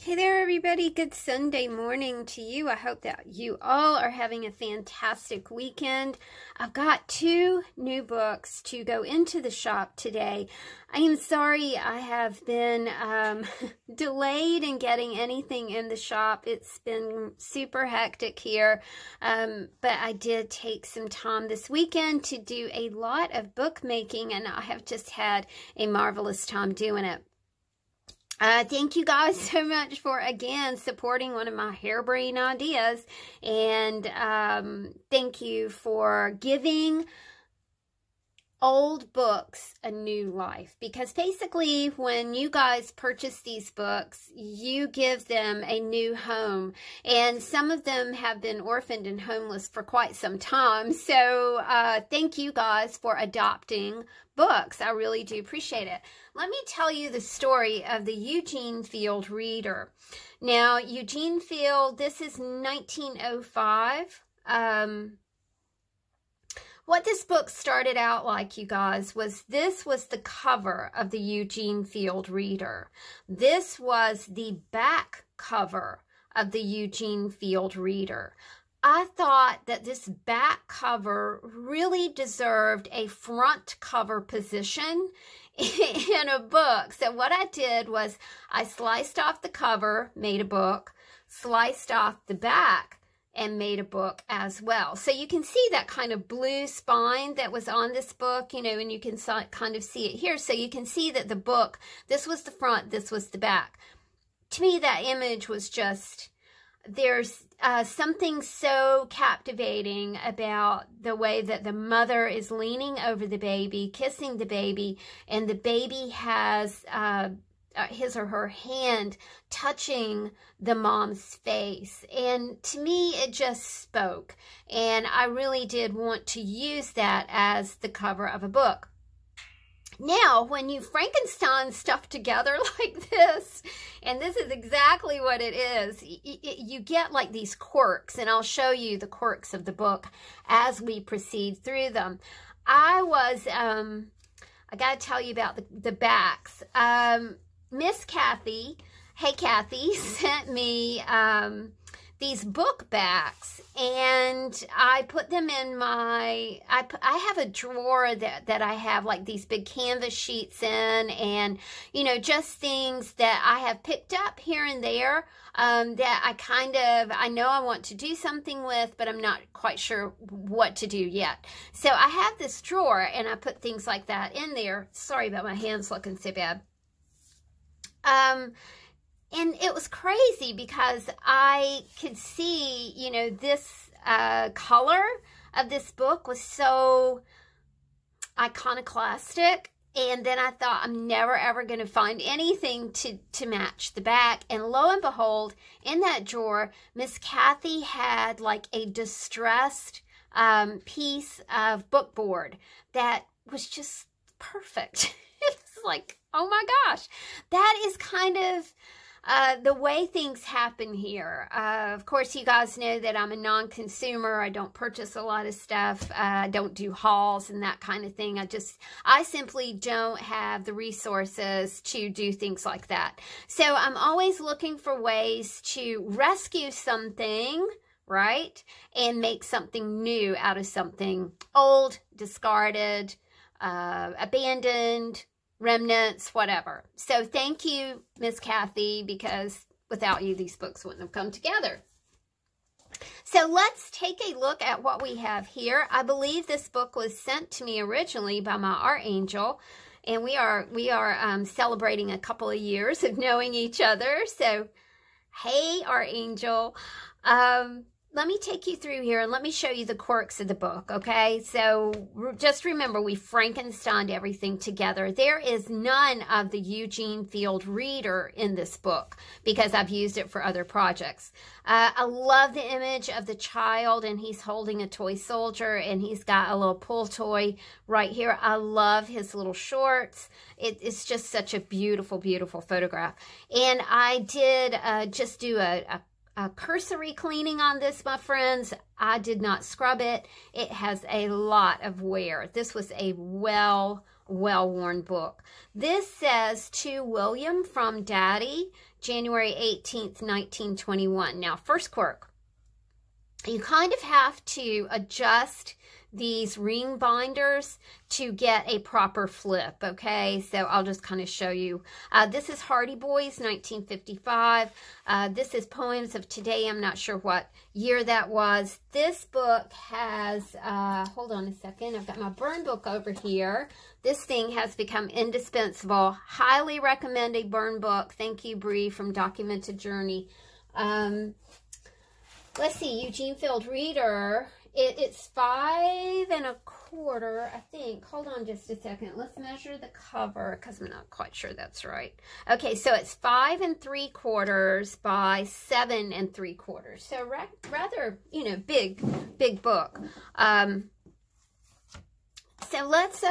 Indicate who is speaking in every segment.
Speaker 1: Hey there, everybody. Good Sunday morning to you. I hope that you all are having a fantastic weekend. I've got 2 new books to go into the shop today. I am sorry I have been delayed in getting anything in the shop. It's been super hectic here, but I did take some time this weekend to do a lot of bookmaking, and I have just had a marvelous time doing it. Thank you guys so much for, again, supporting one of my harebrained ideas. And thank you for giving old books a new life. Because basically, when you guys purchase these books, you give them a new home. And some of them have been orphaned and homeless for quite some time. So thank you guys for adopting books. I really do appreciate it. Let me tell you the story of the Eugene Field Reader. Now, Eugene Field, this is 1905. What this book started out like, you guys, was this was the cover of the Eugene Field Reader. This was the back cover of the Eugene Field Reader. I thought that this back cover really deserved a front cover position in a book. So what I did was I sliced off the cover, made a book, sliced off the back, and made a book as well. So you can see that kind of blue spine that was on this book, you know, and you can kind of see it here. So you can see that the book, this was the front, this was the back. To me, that image was just, there's something so captivating about the way that the mother is leaning over the baby, kissing the baby, and the baby has his or her hand touching the mom's face. And to me, it just spoke. And I really did want to use that as the cover of a book. Now, when you Frankenstein stuff together like this, and this is exactly what it is, you get like these quirks, and I'll show you the quirks of the book as we proceed through them. I got to tell you about the backs. Miss Kathy, hey Kathy, sent me these book backs, and I put them in my, I have a drawer that I have like these big canvas sheets in, and, you know, just things that I have picked up here and there that I know I want to do something with, but I'm not quite sure what to do yet. So I have this drawer, and I put things like that in there. Sorry about my hands looking so bad. And it was crazy because I could see, you know, this color of this book was so iconoclastic. And then I thought, I'm never, ever going to find anything to match the back. And lo and behold, in that drawer, Miss Kathy had like a distressed piece of bookboard that was just perfect. It's like, oh my gosh, that is kind of the way things happen here. Of course, you guys know that I'm a non-consumer. I don't purchase a lot of stuff. I don't do hauls and that kind of thing. I simply don't have the resources to do things like that. So I'm always looking for ways to rescue something, right, and make something new out of something old, discarded, abandoned, remnants, whatever. So thank you, Miss Kathy, because without you, these books wouldn't have come together. So let's take a look at what we have here. I believe this book was sent to me originally by my art angel, and we are celebrating a couple of years of knowing each other. So, hey, art angel. Let me take you through here and let me show you the quirks of the book, okay? So just remember, we Frankensteined everything together. There is none of the Eugene Field Reader in this book because I've used it for other projects. I love the image of the child, and he's holding a toy soldier, and he's got a little pull toy right here. I love his little shorts. It's just such a beautiful, beautiful photograph. And I did just do a cursory cleaning on this, my friends. I did not scrub it. It has a lot of wear. This was a well-worn book. This says, to William from Daddy. January 18th, 1921. Now, first quirk, you kind of have to adjust these ring binders to get a proper flip, okay? So I'll just kind of show you. This is Hardy Boys, 1955. This is Poems of Today. I'm not sure what year that was. This book has, hold on a second, I've got my burn book over here. This thing has become indispensable. Highly recommend a burn book. Thank you, Bree from Documented Journey. Let's see, Eugene Field Reader. It's 5 1/4, I think. Hold on just a second. Let's measure the cover because I'm not quite sure that's right. Okay, so it's 5 3/4 by 7 3/4. So rather, you know, big book. So let's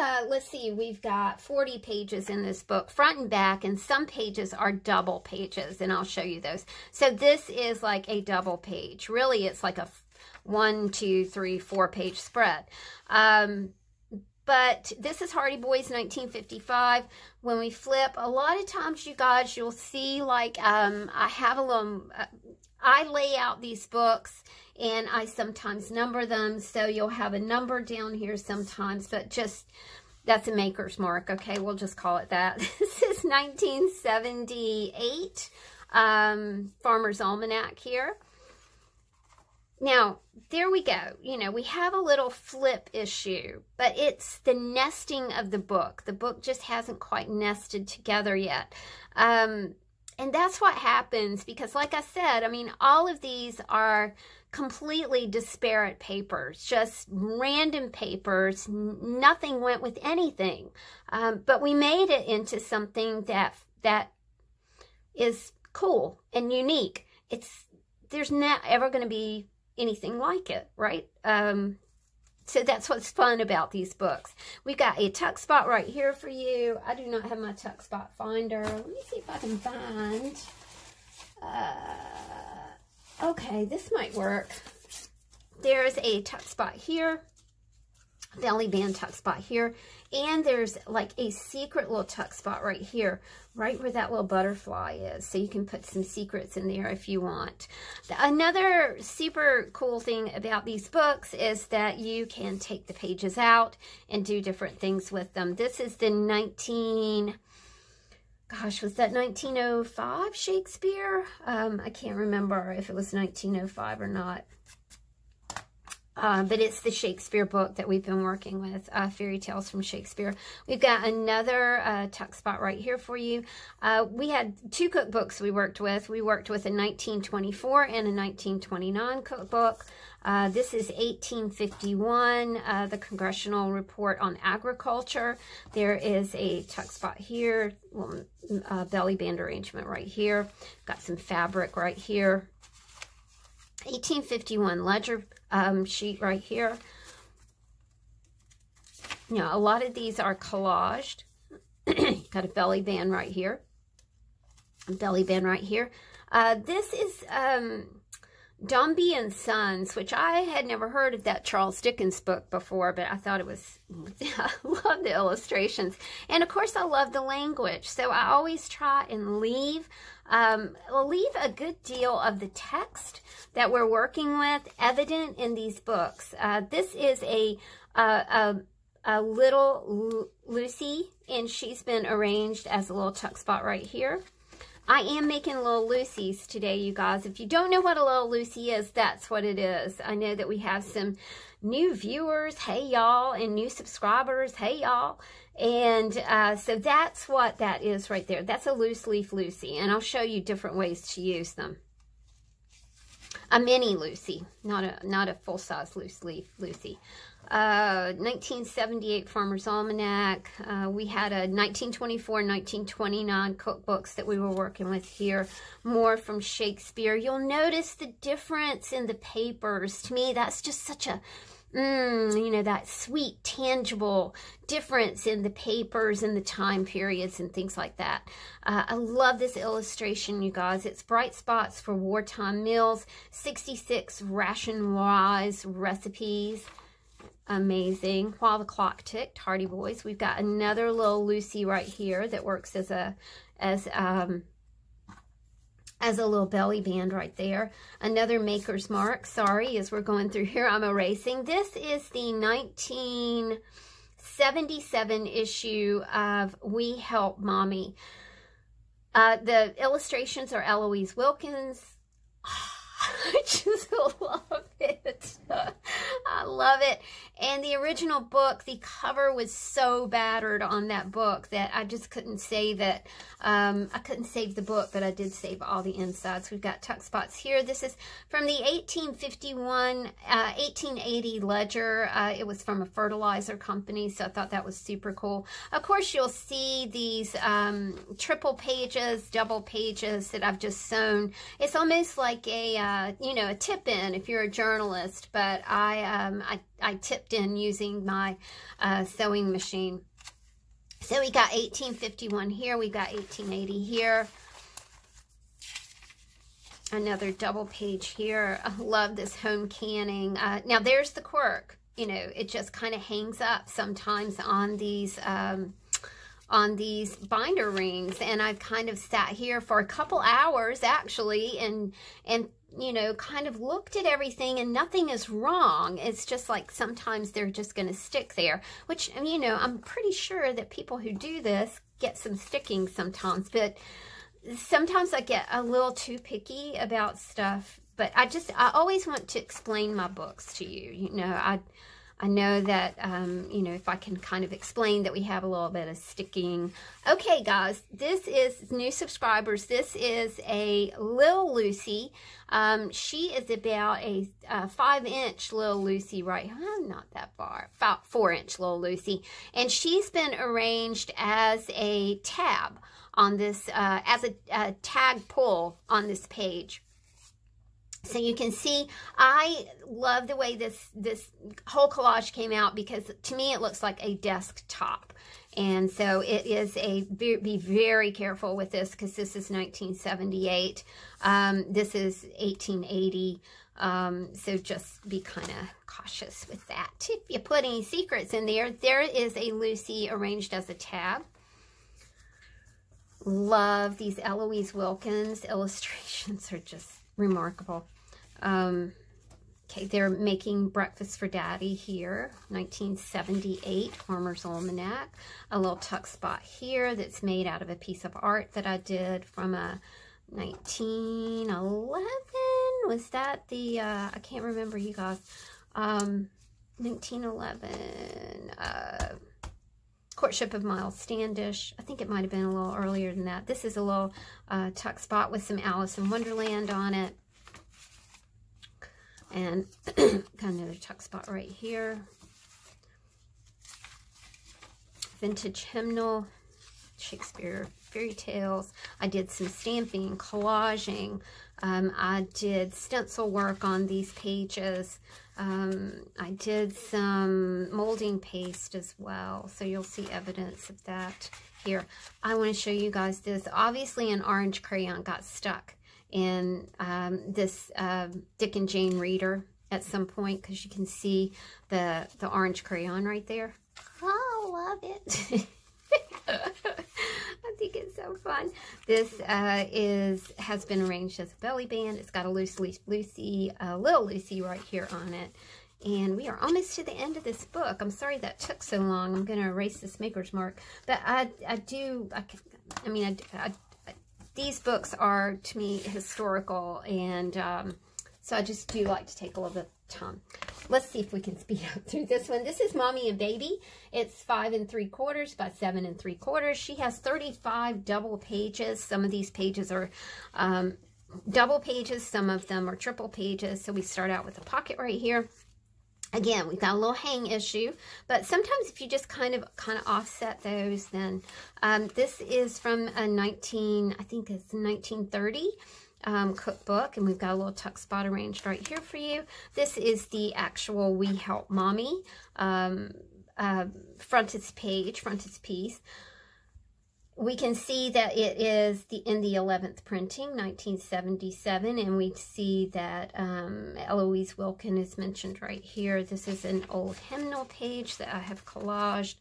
Speaker 1: see, we've got 40 pages in this book, front and back, and some pages are double pages, and I'll show you those. So this is like a double page. Really, it's like a 1, 2, 3, 4 page spread. But this is Hardy Boys, 1955. When we flip, a lot of times, you guys, you'll see like I have a little, I lay out these books and I sometimes number them. So you'll have a number down here sometimes, but just, that's a maker's mark. Okay, we'll just call it that. This is 1978 Farmer's Almanac here. Now, there we go. You know, we have a little flip issue, but it's the nesting of the book. The book just hasn't quite nested together yet. And that's what happens because, like I said, I mean, all of these are completely disparate papers, just random papers. Nothing went with anything. But we made it into something that is cool and unique. There's not ever going to be anything like it, right? So that's what's fun about these books. We've got a tuck spot right here for you. I do not have my tuck spot finder. Let me see if I can find. Okay, this might work. There's a tuck spot here, belly band tuck spot here, and there's like a secret little tuck spot right here, right where that little butterfly is. So you can put some secrets in there if you want. Another super cool thing about these books is that you can take the pages out and do different things with them. This is the was that 1905 Shakespeare? I can't remember if it was 1905 or not. But it's the Shakespeare book that we've been working with, Fairy Tales from Shakespeare. We've got another tuck spot right here for you. We had 2 cookbooks we worked with. We worked with a 1924 and a 1929 cookbook. This is 1851, the Congressional Report on Agriculture. There is a tuck spot here, belly band arrangement right here. Got some fabric right here. 1851 ledger sheet right here. You know, a lot of these are collaged. Got a belly band right here. A belly band right here. This is Dombey and Sons, which I had never heard of that Charles Dickens book before, but I thought it was, I love the illustrations. And of course I love the language. So I always try and leave a good deal of the text that we're working with evident in these books. This is a little Lucy, and she's been arranged as a little tuck spot right here. I am making little Lucy's today, you guys. If you don't know what a little Lucy is, that's what it is. I know that we have some new viewers, hey y'all, and new subscribers, hey y'all. And so that's what that is right there. That's a loose leaf Lucy, and I'll show you different ways to use them. A mini Lucy, not a full-size loose leaf Lucy. 1978 Farmer's Almanac. We had a 1924, 1929 cookbooks that we were working with here. More from Shakespeare. You'll notice the difference in the papers. To me, that's just such a, you know, that sweet, tangible difference in the papers and the time periods and things like that. I love this illustration, you guys. It's Bright Spots for Wartime Meals, 66 ration-wise recipes. Amazing. While the Clock Ticked, Hardy Boys. We've got another little Lucy right here that works as as a little belly band right there. Another Maker's Mark. Sorry, as we're going through here, I'm erasing. This is the 1977 issue of We Help Mommy. The illustrations are Eloise Wilkins. I just love it. I love it. And the original book, the cover was so battered on that book that I just couldn't save it. I couldn't save the book, but I did save all the insides. We've got tuck spots here. This is from the 1880 ledger. It was from a fertilizer company, so I thought that was super cool. Of course, you'll see these triple pages, double pages that I've just sewn. It's almost like a, you know, a tip-in if you're a journalist, but I tipped in using my sewing machine. So we got 1851 here. We got 1880 here. Another double page here. I love this home canning. Now there's the quirk. You know, it just kind of hangs up sometimes on these binder rings, and I've kind of sat here for a couple hours actually, and you know, kind of looked at everything, and nothing is wrong. It's just like sometimes they're just going to stick there, which, you know, I'm pretty sure that people who do this get some sticking sometimes, but sometimes I get a little too picky about stuff. But I always want to explain my books to you. You know, I know that, you know, if I can kind of explain that we have a little bit of sticking. Okay, guys, this is new subscribers. This is a Lil Lucy. She is about a 5-inch Lil Lucy, right? Not that far, about 4-inch Lil Lucy. And she's been arranged as a tab on this, as a tag pull on this page. So you can see, I love the way this whole collage came out, because to me it looks like a desktop. And so it is be very careful with this, because this is 1978. This is 1880. So just be kind of cautious with that. If you put any secrets in there, there is a Lucy arranged as a tab. Love these Eloise Wilkins illustrations, are just remarkable. Okay, they're making breakfast for Daddy here, 1978 Farmer's Almanac. A little tuck spot here that's made out of a piece of art that I did from a 1911. Was that the, I can't remember, you guys. 1911, Courtship of Miles Standish. I think it might have been a little earlier than that. This is a little tuck spot with some Alice in Wonderland on it. And got another tuck spot right here. Vintage hymnal, Shakespeare fairy tales. I did some stamping, collaging. I did stencil work on these pages. I did some molding paste as well. So you'll see evidence of that here. I want to show you guys this. Obviously an orange crayon got stuck in this Dick and Jane reader at some point, because you can see the orange crayon right there. Oh, love it. I think it's so fun. This has been arranged as a belly band. It's got a little Lucy right here on it. And we are almost to the end of this book. I'm sorry that took so long. I'm going to erase this Maker's Mark. But these books are, to me, historical, and so I just do like to take a little bit of time. Let's see if we can speed up through this one. This is Mommy and Baby. It's 5 3/4 by 7 3/4. She has 35 double pages. Some of these pages are double pages. Some of them are triple pages. So we start out with a pocket right here. Again, we've got a little hang issue, but sometimes if you just kind of offset those, then this is from a I think it's 1930 cookbook, and we've got a little tuck spot arranged right here for you. This is the actual We Help Mommy frontispiece. We can see that it is in the 11th printing, 1977, and we see that Eloise Wilkins is mentioned right here. This is an old hymnal page that I have collaged.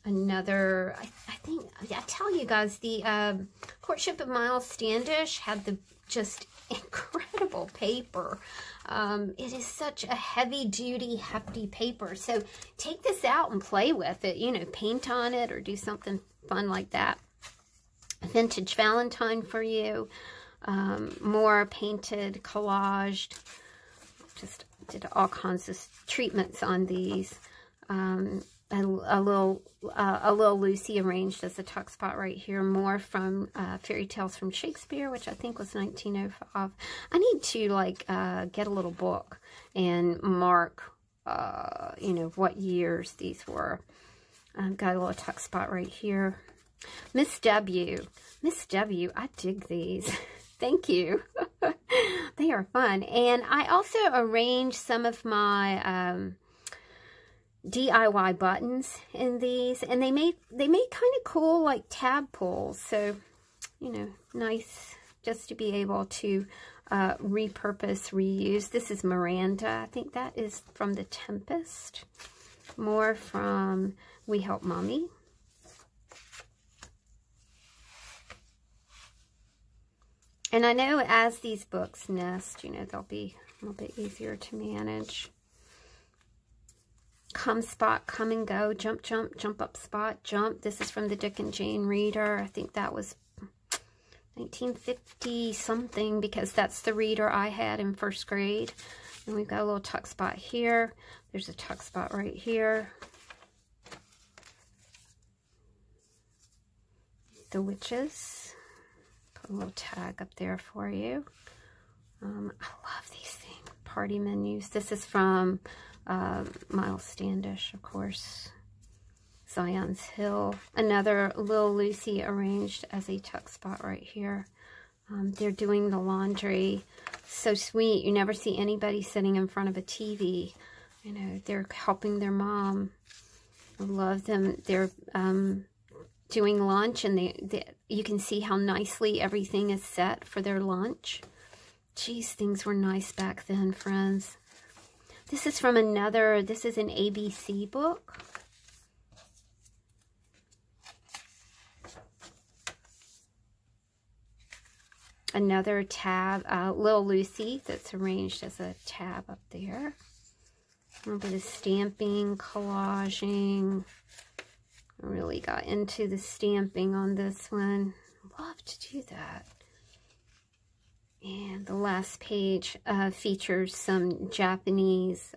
Speaker 1: another, I think, I tell you guys, the Courtship of Miles Standish had the just incredible paper. It is such a heavy-duty, hefty paper. So take this out and play with it. You know, paint on it or do something fun like that. Vintage Valentine for you. More painted, collaged. Just did all kinds of treatments on these. A little Lucy arranged as a tuck spot right here. More from Fairy Tales from Shakespeare, which I think was 1905. I need to like get a little book and mark, you know, what years these were. Got a little tuck spot right here. Miss W, I dig these. Thank you. They are fun. And I also arranged some of my DIY buttons in these, and they made kind of cool like tab pulls. So, you know, nice just to be able to repurpose, reuse. This is Miranda. I think that is from The Tempest. More from We Help Mommy. And I know as these books nest, you know, they'll be a little bit easier to manage. Come spot, come and go, jump, jump, jump up spot, jump. This is from the Dick and Jane reader. I think that was 1950 something, because that's the reader I had in first grade. And we've got a little tuck spot here. There's a tuck spot right here. The Witches. Put a little tag up there for you. I love these things. Party menus. This is from Miles Standish, of course. Zion's Hill. Another Little Lucy arranged as a tuck spot right here. They're doing the laundry. So sweet. You never see anybody sitting in front of a TV. You know, they're helping their mom. I love them. They're doing lunch, and you can see how nicely everything is set for their lunch. Geez, things were nice back then, friends. This is from another, this is an ABC book. Another tab, Little Lucy, that's arranged as a tab up there. A little bit of stamping, collaging. I really got into the stamping on this one. Love to do that. And the last page features some Japanese,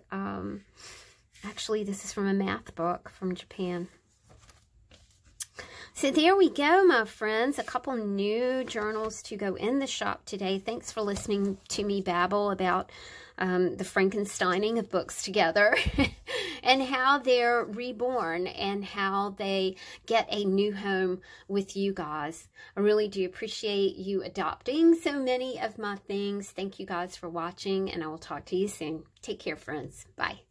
Speaker 1: actually this is from a math book from Japan. So there we go, my friends. A couple new journals to go in the shop today. Thanks for listening to me babble about the Frankensteining of books together and how they're reborn and how they get a new home with you guys. I really do appreciate you adopting so many of my things. Thank you guys for watching, and I will talk to you soon. Take care, friends. Bye.